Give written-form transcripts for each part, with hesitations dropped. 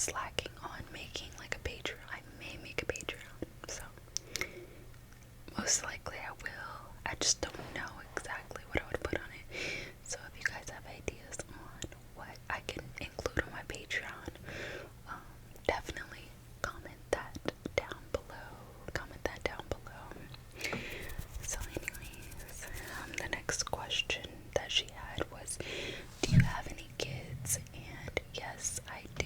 slacking on making like a Patreon. I may make a Patreon, so most likely I will. I just don't know exactly what I would put on it. So if you guys have ideas on what I can include on my Patreon, definitely comment that down below. So anyways, the next question that she had was, do you have any kids? And yes, I do.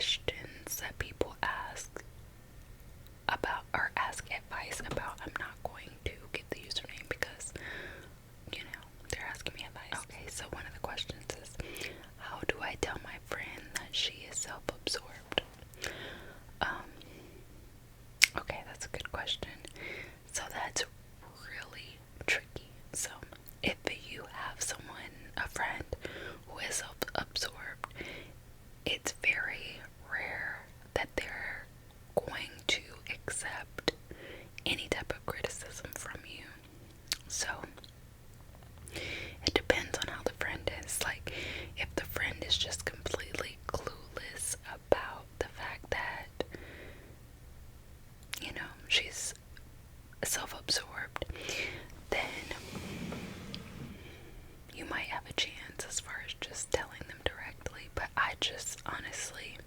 questions that people ask about or ask advice about, I'm not going to give the username because, you know, they're asking me advice. Okay, so one of the questions is, how do I tell my friend that she is self-absorbed? Okay, that's a good question. So that's really tricky. So if you have someone, a friend, who is self-absorbed, it's very rare that they're going to accept any type of criticism from you. So it depends on how the friend is. Like, if the friend is just completely clueless about the fact that, you know, she's self-absorbed, then you might have a chance as far as just telling them directly. But I just honestly,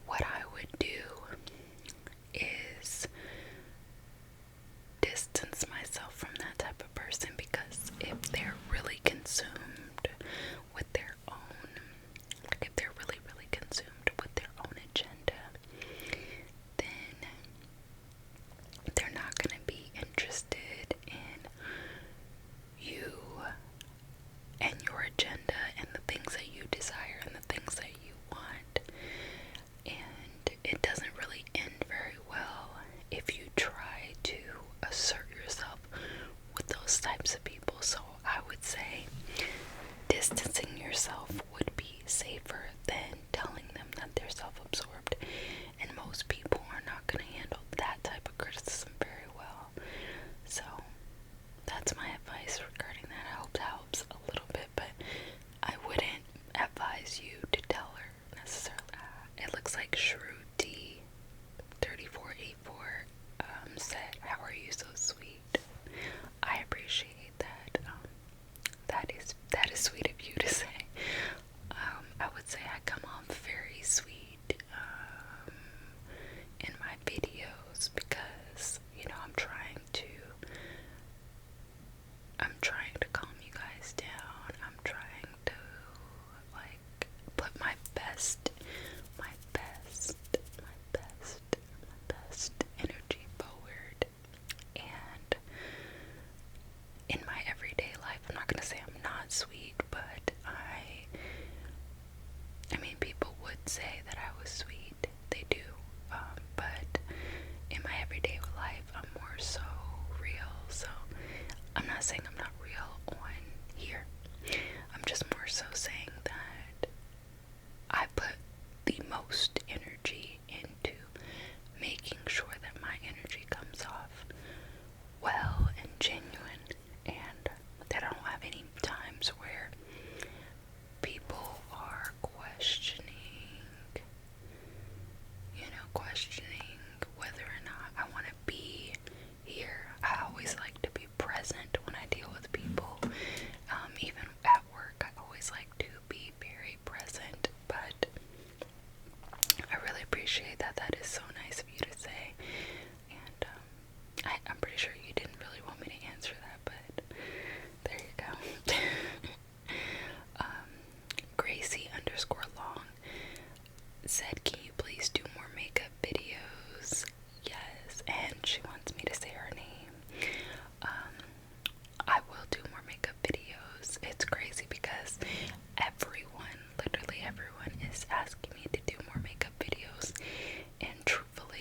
what I would do is distance myself from that type of person, because if they're really consumed with their own, like if they're really, really consumed with their own agenda, then they're not going to be interested in you and your agenda and the things that you desire and the things that you want. And it doesn't really end very well if you try to assert yourself with those types of people. So I would say distancing yourself would be safer than telling them that they're self-absorbed. And most people are not going to handle that type of criticism very well. So that's my advice regarding that. I hope that helps a little bit, but I wouldn't advise you to tell her necessarily. It looks like Shrew-D3484 said, "How are you so sweet?" I appreciate that. That is sweet of you to say. I would say I come off very sweet in my videos because, you know, I'm trying to calm you guys down. I'm trying to, like, put my best energy forward. And in my everyday life, I'm not gonna say I'm not sweet, but I mean, people would say that I was sweet. They do. But in my everyday life, I'm more so real. So I'm not saying I'm not real on here. I'm just more so saying that I put the most energy into making sure that my energy comes off well and genuine, and that I don't have any times where people are questioning whether or not I want to be here. I always like to be present when I deal with people. Even at work, I always like to be very present, but I really appreciate that. That is so nice of you to say. And I'm pretty sure you didn't really want me to answer that, but there you go. Gracie_long said, "Can you please do more makeup videos?" Yes, and she wants me to say her name. I will do more makeup videos. It's crazy because literally everyone is asking me to do more makeup videos, and truthfully,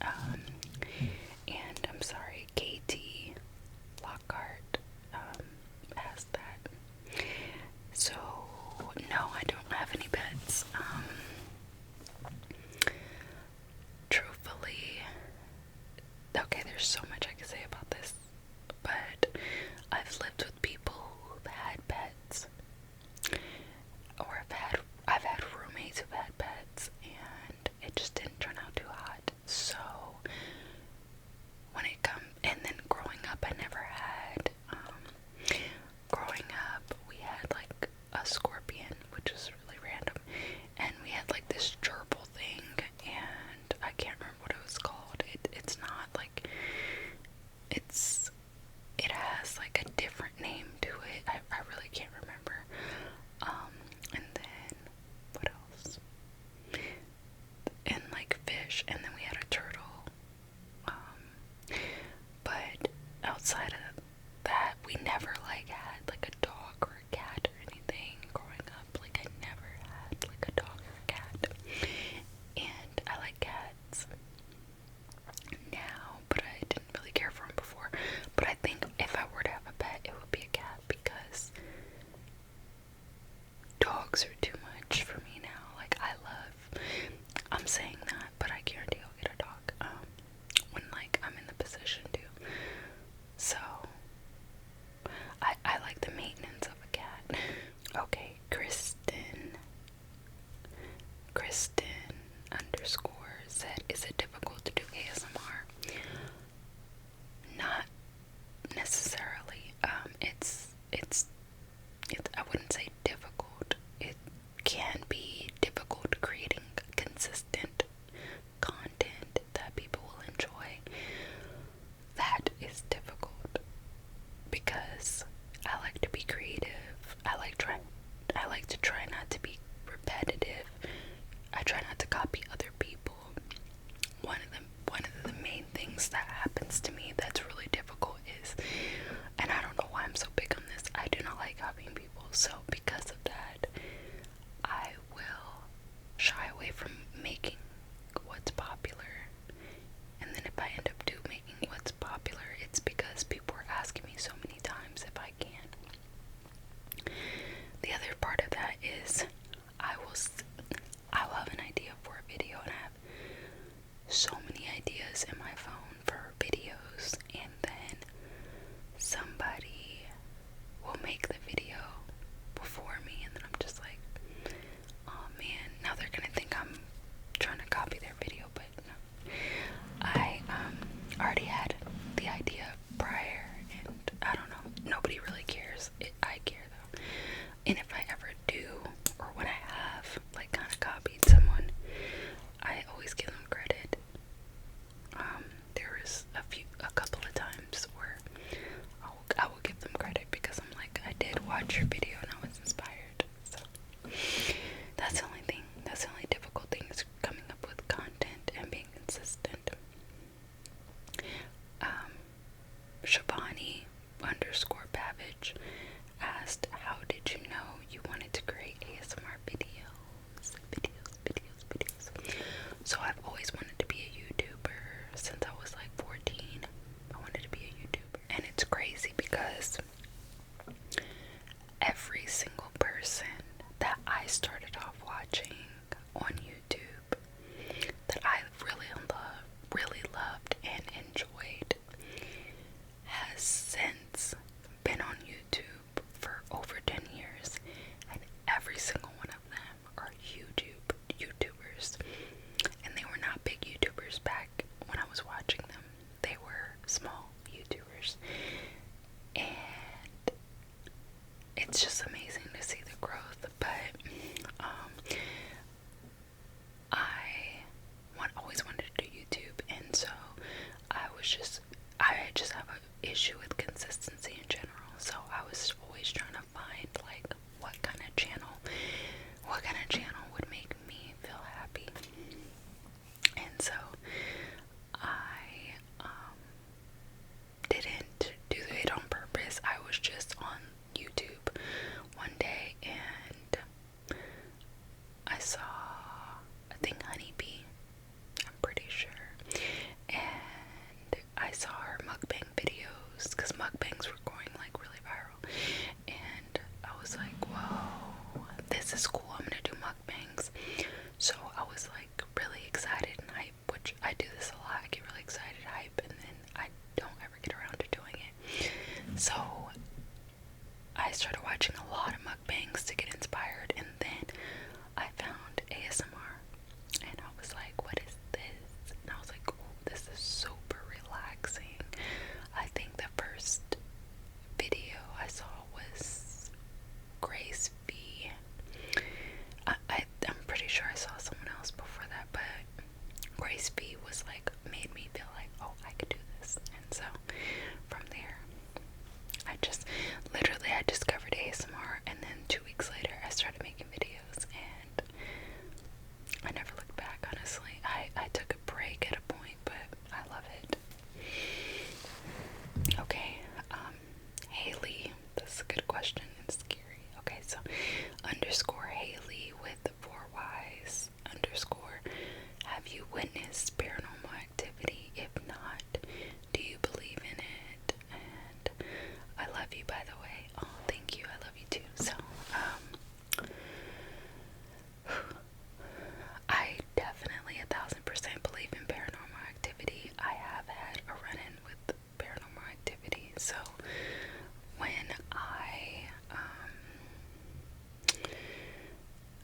pets. And I'm sorry, Katie Lockhart asked that. So, no, I don't have any pets. Truthfully, okay, there's so much I can say about this, but I've lived with people who've had pets, or I've had roommates who've had pets, and it just didn't turn out too hot. So and then growing up, I never had. Growing up, we had like a scorpion, which was really random, and we had like this gerbil thing, and I can't remember what it was called. It's not like it has like a different name to it. I really can't remember. And then what else? And like fish, and then we had a turtle. But outside of that, we never like had like a dog or a cat or anything growing up. Like I never had like a dog or a cat. And I like cats now, but I didn't really care for them before. But I think if I were to have a pet, it would be a cat, because dogs are too much for me now. Like I'm saying that, but I guarantee I'll get a dog when like I'm in the position to. So I like the maintenance of a cat. Okay, Kristen underscore said, is it difficult to do ASMR? Not necessarily. It's I wouldn't say difficult. It can be difficult creating consistent content that people will enjoy. That is difficult, because I like to be creative. I like to try not to be repetitive. I try not to copy other people. One of the main things that happens to me that's really difficult is, and I don't know why I'm so big on this, I do not like copying people. So because of that, I will shy away from making what's popular. And then if I end up making what's popular, it's because people are asking me so many times if I can. The other part of that is I will have an idea for a video, and I have so many ideas in my phone for videos, and then somebody will make the video before me, and then I'm just like, oh man, now they're gonna think I'm trying to copy their video. But no, I already had the idea prior, and I don't know, nobody really cares. I care though, and if I ever do, or when I have like kind of copied someone, I always give them credit. There was a couple of times where I will give them credit, because I'm like, I did watch your video and I was inspired. So that's the only thing. That's the only difficult thing, is coming up with content and being consistent. Shabani underscore Pavage asked, how did you know you wanted to create ASMR videos? So I've always wanted to be a YouTuber since I was like 14. I wanted to be a YouTuber. And it's crazy because every single person that I started off watching on YouTube that I really loved and enjoyed has since been on YouTube for over 10 years, and every single one of them are YouTubers, and they were not big YouTubers back when I was watching them. They were small YouTubers, and it's just amazing to see the growth. But I always wanted to do YouTube, and so I just have an issue with consistency in general. So I was always trying to find like what kind of channel would make me feel happy. And so I didn't do it on purpose. I was just on YouTube I get really excited, hype, and then I don't ever get around to doing it. So I started watching a lot of mukbangs to get inspired, and then I found ASMR, and I was like, what is this? And I was like, oh, this is super relaxing. I think the first video I saw was Grace B. I'm pretty sure I saw someone else before that, but Grace B was like, made me feel like, oh, I could do this. And so from there, I discovered ASMR, and then 2 weeks later I started making videos, and I never looked back, honestly. I took a break at a point, but I love it. Okay, Haley, that's a good question and scary. Okay, so underscore Haley with 4 Y's underscore, have you witnessed paranormal activity? If not, do you believe in it? And I love you, by the way. Oh, thank you. I love you too. So, I definitely 1000% believe in paranormal activity. I have had a run-in with paranormal activity. So, when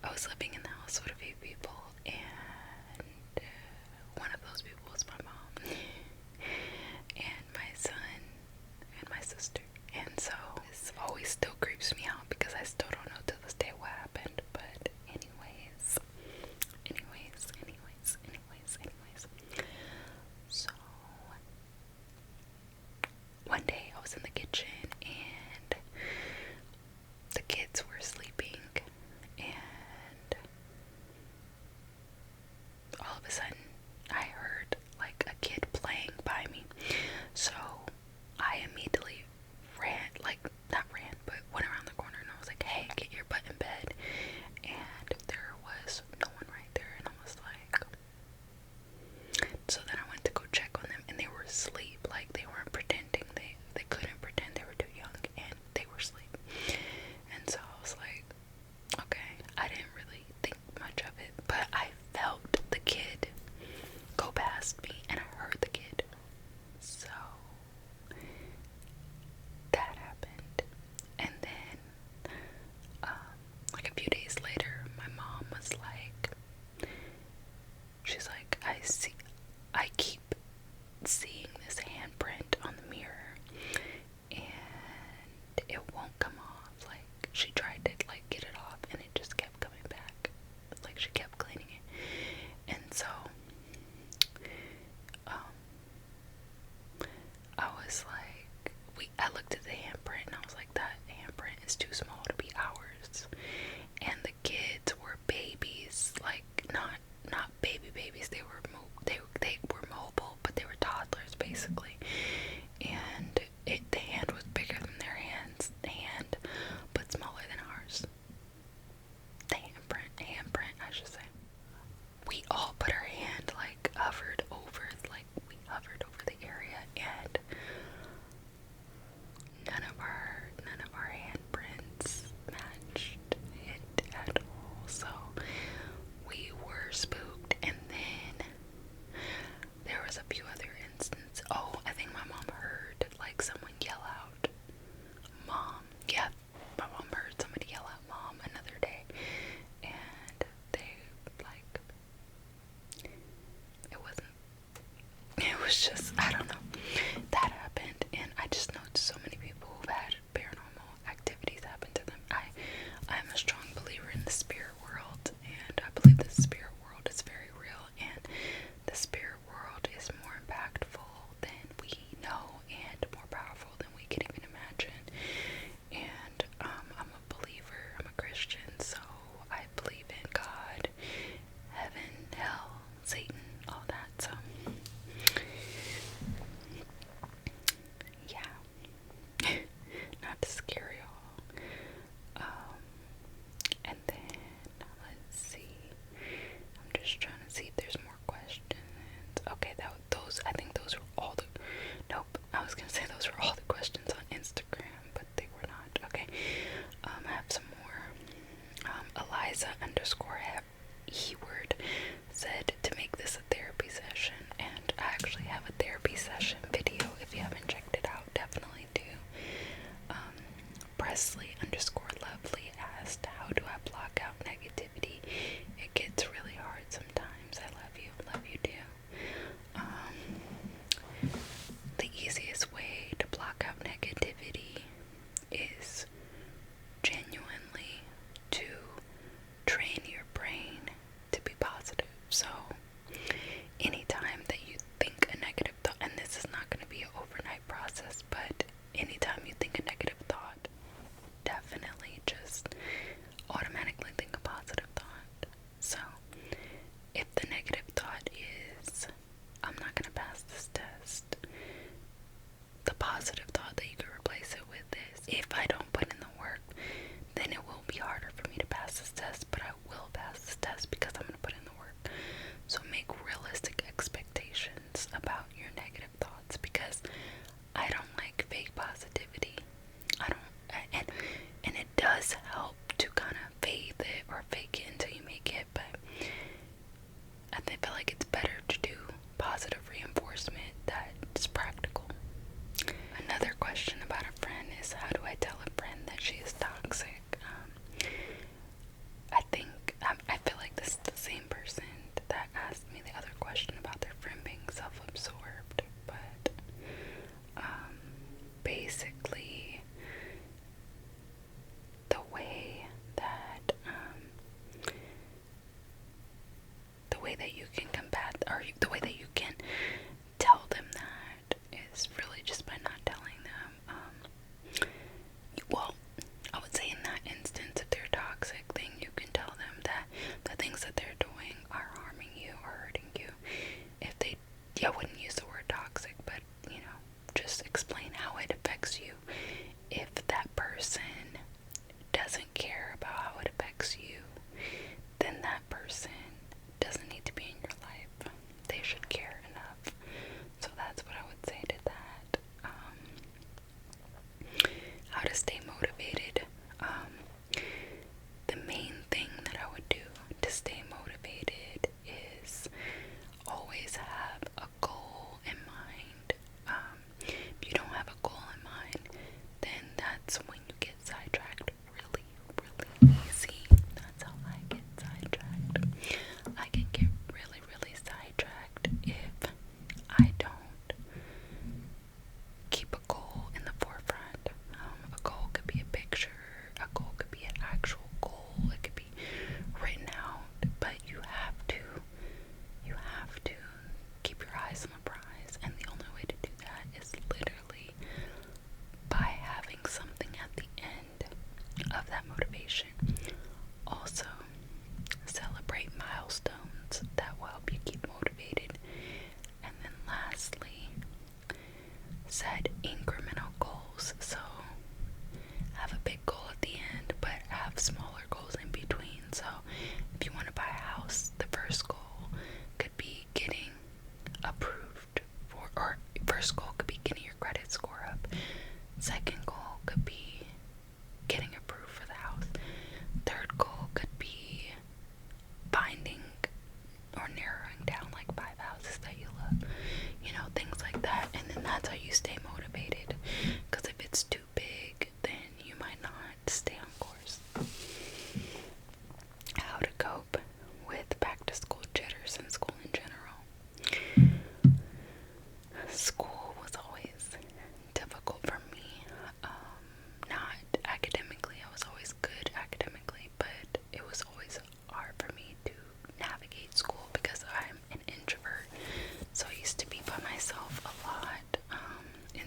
I was living in the house with a few people, and one of those people was my mom, and my son, and my sister. And so this always still creeps me out because I still don't know to this day what happened. But anyways. So one day I was in the kitchen and the kids were sleeping, and all of a sudden I heard like a kid playing by me. So I immediately went around the corner, and I was like, hey, get your butt in bed. And there was no one right there, and I was like, so then I went to go check on them, and they were asleep. Like, they weren't pretending, they couldn't pretend, they were too young, and they were asleep. And so I was like, okay, I didn't really think much of it, but I felt the kid go past me, and I heard the kid. So that happened. And then like a few days later, my mom was like, she's like, I keep seeing this handprint on the mirror, and it won't come off. Like, she tried to like get it off, and it just kept coming back. Like, she kept cleaning it. And so I was like, I looked at the handprint, and I was like, that handprint is too small to be ours. And the kids were babies, like not babies. They were mobile, but they were toddlers basically. And the hand was bigger than their hand, but smaller than ours. The handprint, I should say. We all put our hand we hovered over the area, and none of our handprints matched it at all. So we were spooked. And then there was a few other instances. Oh, I think my mom heard like someone yell out, "Mom!" Yeah, my mom heard somebody yell out, "Mom!" another day, and they like, it was just, I don't know, that happened. And I just know so many people who've had paranormal activities happen to them. I'm a strong believer in the spirit world, and I believe the spirit world is very real, and the spirit world is more impactful than we know, and more powerful than we can even imagine. And I'm a believer, I'm a Christian, so I believe in God, heaven, hell, Satan, all that. So positive thought that you could replace it with is, if I don't put in the work, then it will be harder for me to pass this test, but I will pass this test because I'm going to put in the work. So make realistic expectations about your negative thoughts, because I don't like fake positivity. I don't, and it does help to kind of faith it or fake it until you make it, but I feel like it's better to do positive reinforcement that's practical. Another question about a friend is, how do I tell a friend that she is toxic? I feel like this is the same person that asked me the other question about their friend being self-absorbed, but basically the way that you can combat, or the way that you can tell them that, is really just by not telling them. Well, I would say in that instance, if they're toxic, then you can tell them that the things that they're doing are harming you or hurting you. If they, I wouldn't use the word toxic, but just explain how it affects you. If that person doesn't care about how it affects you, then that person doesn't need to be in your life. They should care enough. So that's what I would say to that. How to stay motivated. The main thing that I would do to stay motivated is always have a goal in mind. If you don't have a goal in mind, then that's when you get sidetracked really, really easy. That's how I get sidetracked. I can get really, really sidetracked if I don't keep a goal in the forefront. A goal could be a picture, a goal could be an actual goal, it could be written out, but you have to keep your eyes on the prize, and the only way to do that is literally by having something at the end of that motivation. Also, celebrate milestones that will help you keep motivated. And then lastly, set incremental goals. So have a big goal at the end, but have smaller goals in between. So if you want to buy a house, the first goal could be getting approved for, or first goal could be getting your credit score up. Second goal could be getting approved for the house. Third goal could be finding or narrowing down like 5 houses that you love. Things like that. And then that's how you stay motivated. Because if it's too big, then you might not stay on course. How to cope with back to school jitters and school in general. School was always difficult for me. Not academically, I was always good academically, but it was always hard for me to navigate school because I'm an introvert. So I used to be by myself a lot in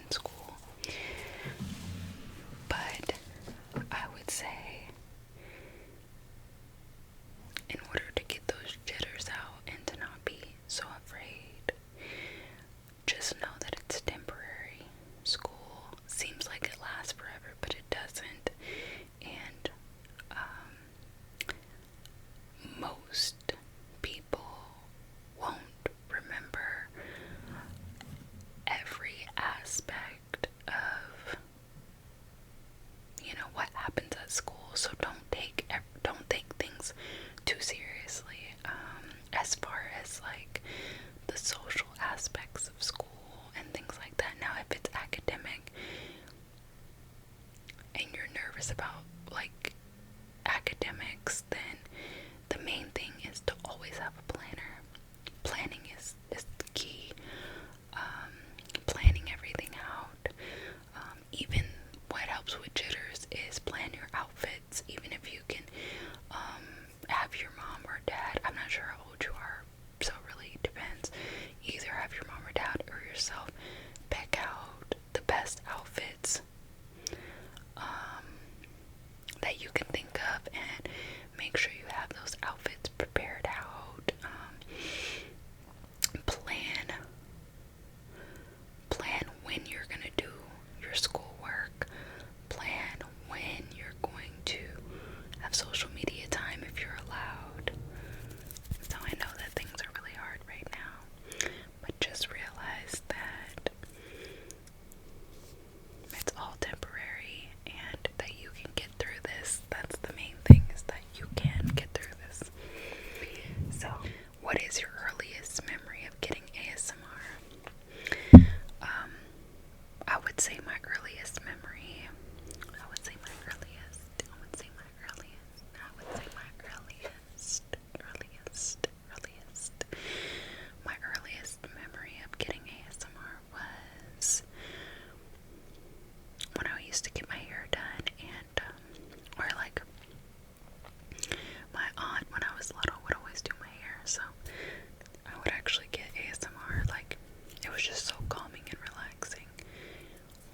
was just so calming and relaxing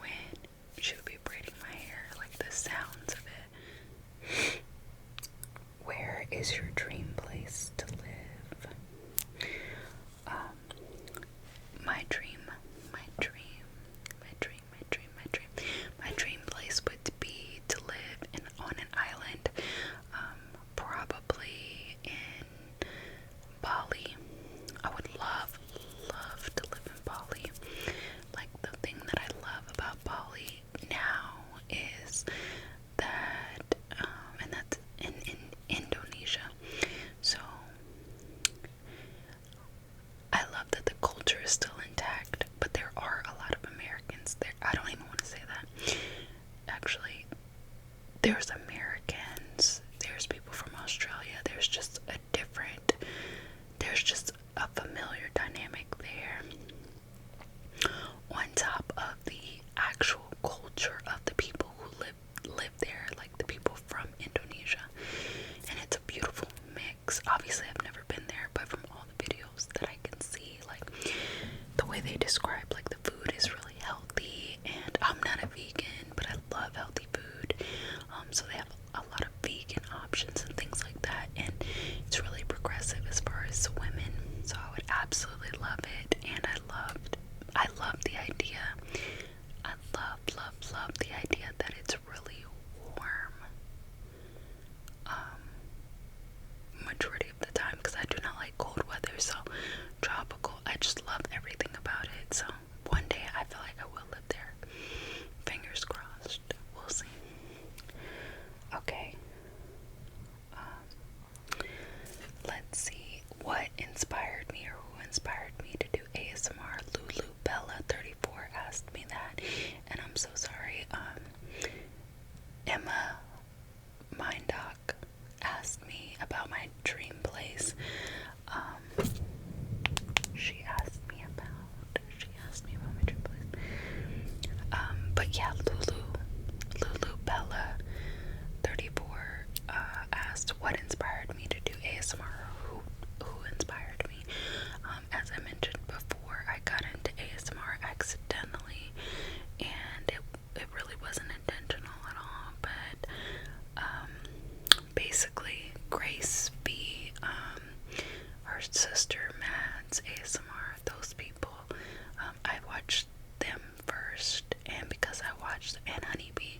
when she would be braiding my hair, like the sounds of it. Where is your dream place to live? My dream place would be to live on an island, probably in Bali. I would love to live in Bali. Like, the thing that I love about Bali now is that, and that's in Indonesia. So I love that the culture is still intact, but there are a lot of Americans there. I don't even want to say that. Actually, there's Americans, there's people from Australia, there's just a familiar dynamic there. On top of the actual culture of the people who live there, like the people from Indonesia. And it's a beautiful mix. Obviously, I've never been there, but from all the videos that I can see, like, the way they describe, like, the food is really healthy. And I'm not a vegan, but I love healthy food. So they have a lot of vegan options and things like that, and it's really progressive as far as women. So I would absolutely love it, and I love the idea. I love the idea that it's really warm. Majority of the time, because I do not like cold weather, so tropical. I just love everything about it. So one day I feel like I will live there. Fingers crossed. We'll see. Okay. Let's see what inspired me, or who inspired me to do ASMR. Lulu Bella 34 asked me that, and I'm so sorry. Emma Mindoc asked me about my dream place. She asked me about my dream place. But yeah, Lulu Bella 34 asked what inspired me to do ASMR, who inspired me. As I mentioned before, I got into ASMR accidentally, and it really wasn't intentional at all, but basically Grace B, her sister Mads ASMR, those people, I watched them first, and because I watched, and Honeybee,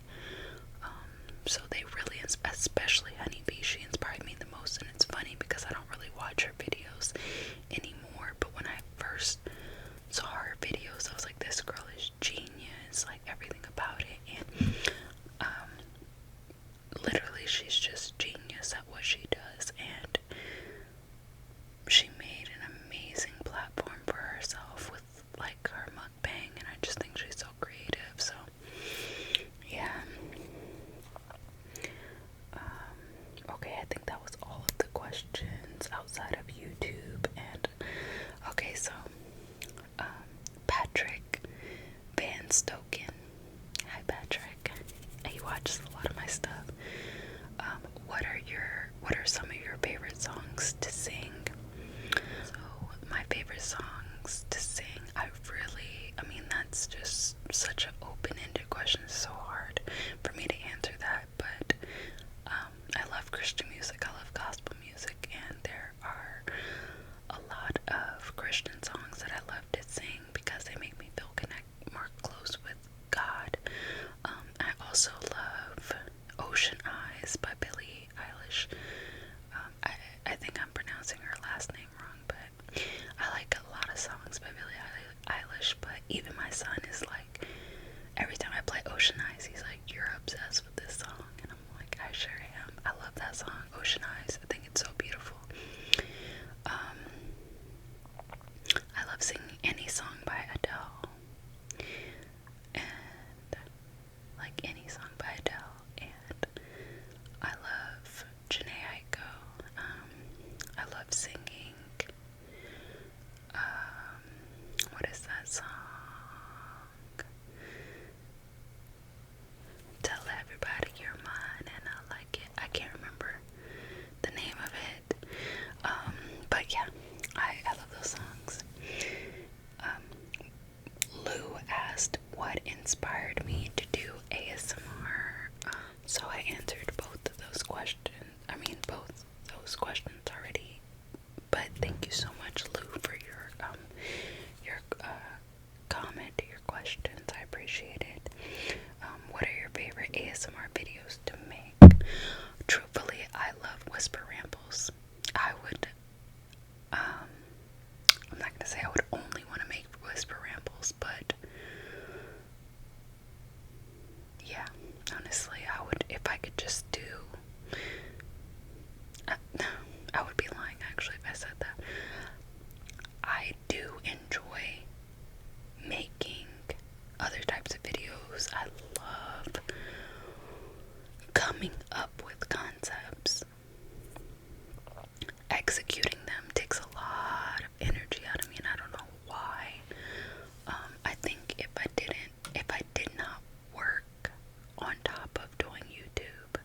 so they really, especially Honeybee, she inspired me the most. And it's funny because I don't really watch her videos anymore, but when I first saw her videos, I was like, this girl is genius, like, everything about it. And literally, she's just genius at what she does, and she made an amazing platform for herself with, like, her mukbang, and I just think she's so creative. So yeah. Okay, I think that was all of the questions outside of YouTube. And okay, so Patrick Van Stoken. Hi, Patrick. He watches a lot of my stuff. What are some of your favorite songs to sing? So my favorite songs to sing, I mean, that's just such an open-ended question. It's so hard for me to answer that, but I love Christian music, I love gospel music, and there are a lot of Christian songs that I love to sing because they make me feel more close with God. I also love Ocean Eyes by Billie Eilish. I think I'm pronouncing her last name wrong, but I like a lot of songs by Billie Eilish. But even my son is like, every time I play Ocean Eyes, he's like, you're obsessed with this song, and I'm like, I sure am. I love that song, Ocean Eyes. I think it's so beautiful. I love singing any song by Adele, and like any song by Adele, and I love Janae Aiko. I love singing, what is that song? Tell everybody you're mine and I like it. I can't remember the name of it. But yeah, I love those songs. what inspired me to do ASMR. So I answered both of those questions. Both those questions already. But thank you so much, Lou, for your comment, your questions. I appreciate it. What are your favorite ASMR videos to make? Truthfully, I love whisper rambles. I would, I'm not gonna say I would only want to make whisper rambles, but yeah, honestly, I would, if I could just do, I would be lying actually if I said that. I do enjoy making other types of videos. I love coming up with concepts. Executing them takes a lot of energy out of me, and I don't know why. I think if I did not work on top of doing YouTube,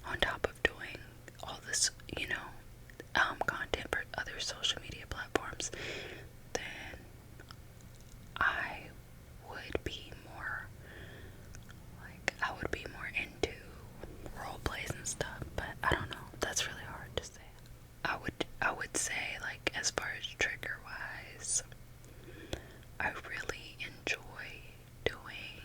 on top of doing all this, content for other social media platforms, then I would be more into role plays and stuff. But I don't know, that's really hard to say. I would say, like, as far as trigger wise, I really enjoy doing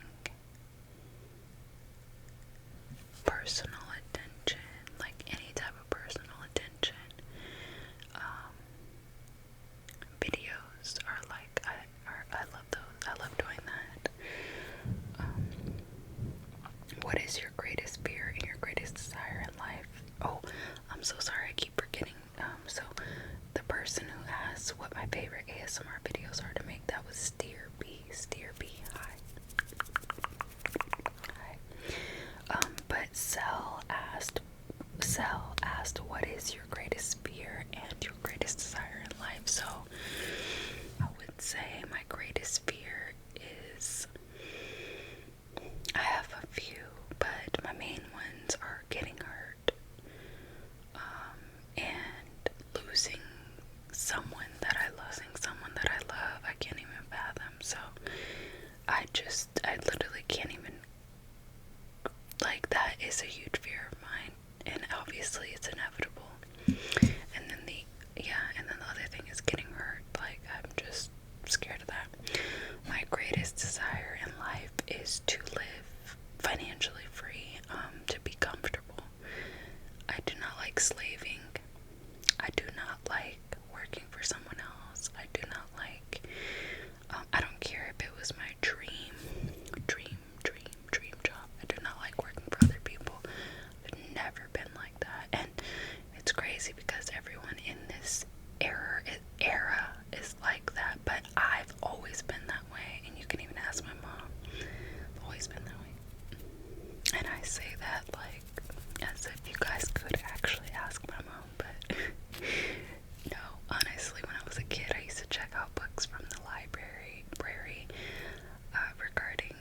personal attention, like any type of personal attention. Videos are like, I love those. I love doing that. What is your greatest fear and your greatest desire in life? Oh, I'm so sorry, I keep forgetting. So the person who asked what my favorite ASMR videos are to make, that was Steer B. Hi. But Cell asked, what is your greatest fear and your greatest desire in life? So I would say my greatest fear is, I have a few, but my main ones are getting hurt, and losing someone that I love. I can't even fathom. So I literally can't even, like, that is a huge fear of mine, and obviously it's inevitable. And then the other thing is getting hurt. Like, I'm just scared of that. My greatest desire in life is to live financially free, to be comfortable. I do not like slaving. I do not like working for someone else. I do not like, I don't care if it was my dream job. I do not like working for other people. I've never been like that. And it's crazy because everyone in this era is like that, but I've always been that way, and you can even ask my mom. I've always been that way. And I say that like as if you guys could actually ask my mom, but no, honestly, when I was a kid, I used to check out books from the library regarding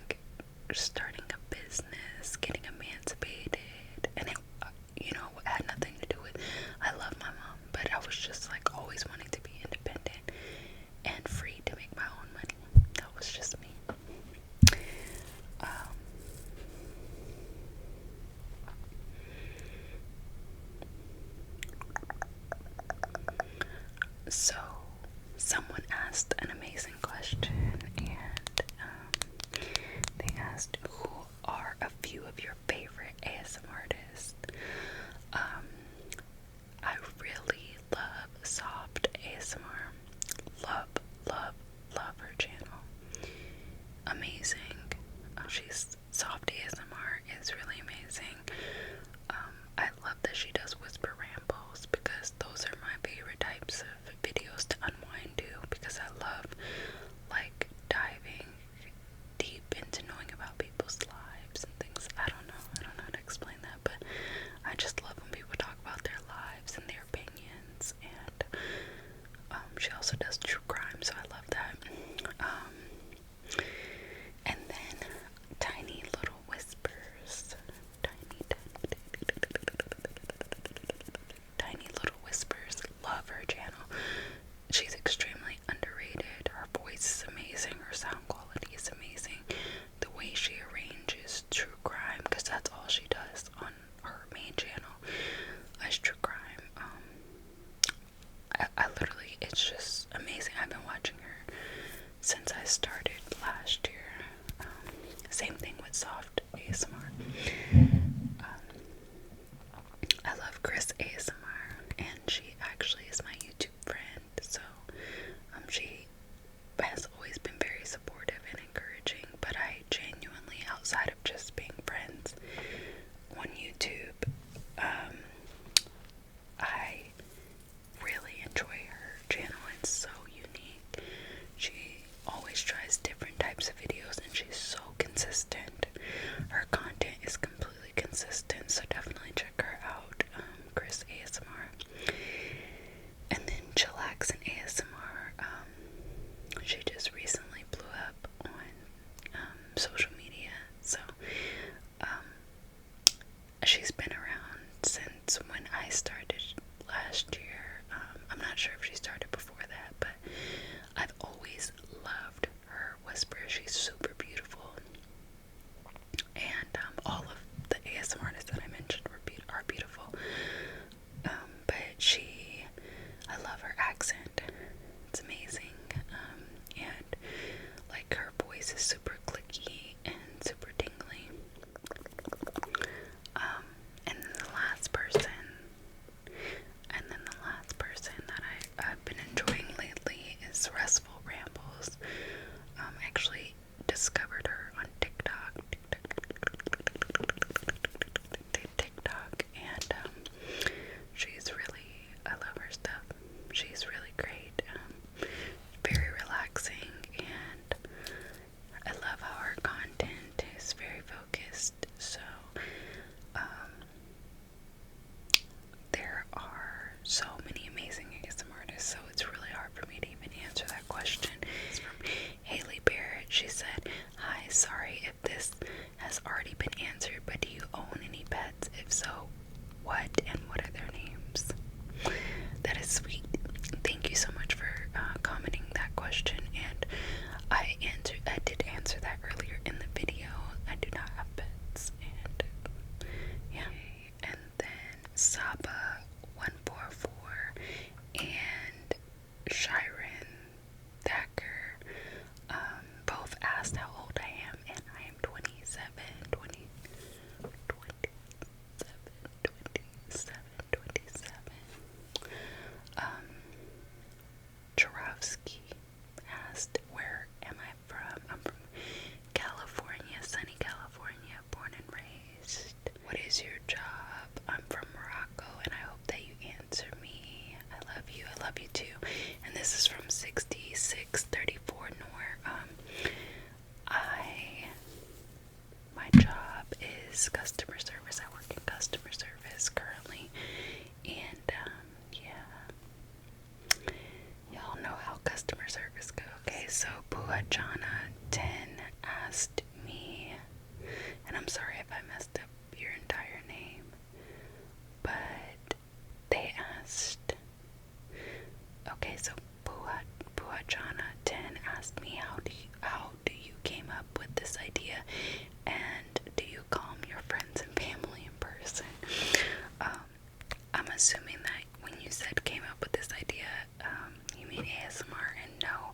starting a business, getting emancipated, and it, had nothing to do with, I love my mom, but I was just like always wanting to be independent and free to make my own money. That was just me. So someone asked an amazing question, and they asked, who are a few of your favorite ASMR artists? I really love Soft ASMR. Love her channel. Amazing. She's Soft ASMR is really amazing. I love that she does whisper rambles, because those are my favorite types of videos to unwind to, because I love, like, diving deep into knowing about people. soft ASMR. I love Chris ASMR, and she actually is my YouTube friend, so she has always been very supportive and encouraging, but I genuinely, outside of just being friends on YouTube, I really enjoy her channel. It's so unique. She always tries different types of videos, and she's so consistent. Her content is completely consistent, so definitely check her out, Chris ASMR. And then Chillax and ASMR, she just recently blew up on social media, so she's been around since when I started last year. I'm not sure if she started before that, but I've always loved her whisper. She's super beautiful, and all of the ASMR artists that I mentioned are beautiful. But I love her accent. It's amazing, and like her voice is super clicky and super tingly. And then the last person that I've been enjoying lately is Restful Rambles. I actually discovered her on TikTok, and I love her stuff. She's really great, very relaxing, and I love how her content is very focused. So, there are so many amazing ASMR artists, so it's really hard for me to even answer that question. It's from Haley Barrett. She said, "Hi, sorry if this has already been answered, but do you own any pets? If so, what and what are their names?" That is sweet. Thank you so much for commenting that question, and I did answer that earlier in the video. I do not have pets, and yeah. And then Saba 144 and Shiren Thacker both asked how old I am, and I am 27. Charovsky asked, where am I from? I'm from California, sunny California, born and raised. What is your job? I'm from Morocco, and I hope that you answer me. I love you too. And this is from 6634 Noor. My job is customer service. I work in customer service currently, and yeah, y'all know how customer service goes. Okay, so Buajana 10 asked me, and I'm sorry if I messed up your entire name, but they asked, okay, so Buajana 10 asked me, how do you came up with this idea, and do you calm your friends and family in person? I'm assuming that when you said came up with this idea, you mean ASMR, and no,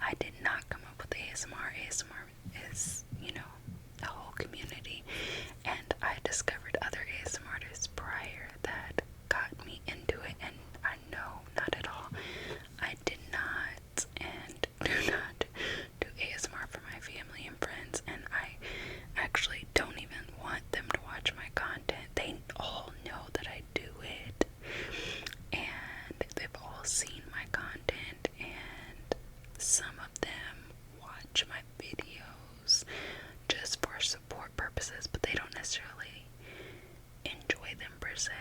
I did not come up with ASMR. ASMR is, a whole community, and I discovered other ASMR artists prior that got me into it, and I know not at all. I did not and do not do ASMR for my family and friends, and I actually don't even want them to watch my content. They all know that I do it, and they've all seen my content, and some of them watch my videos just for support purposes, but they don't necessarily enjoy them per se.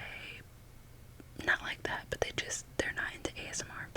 Not like that, but they're not into ASMR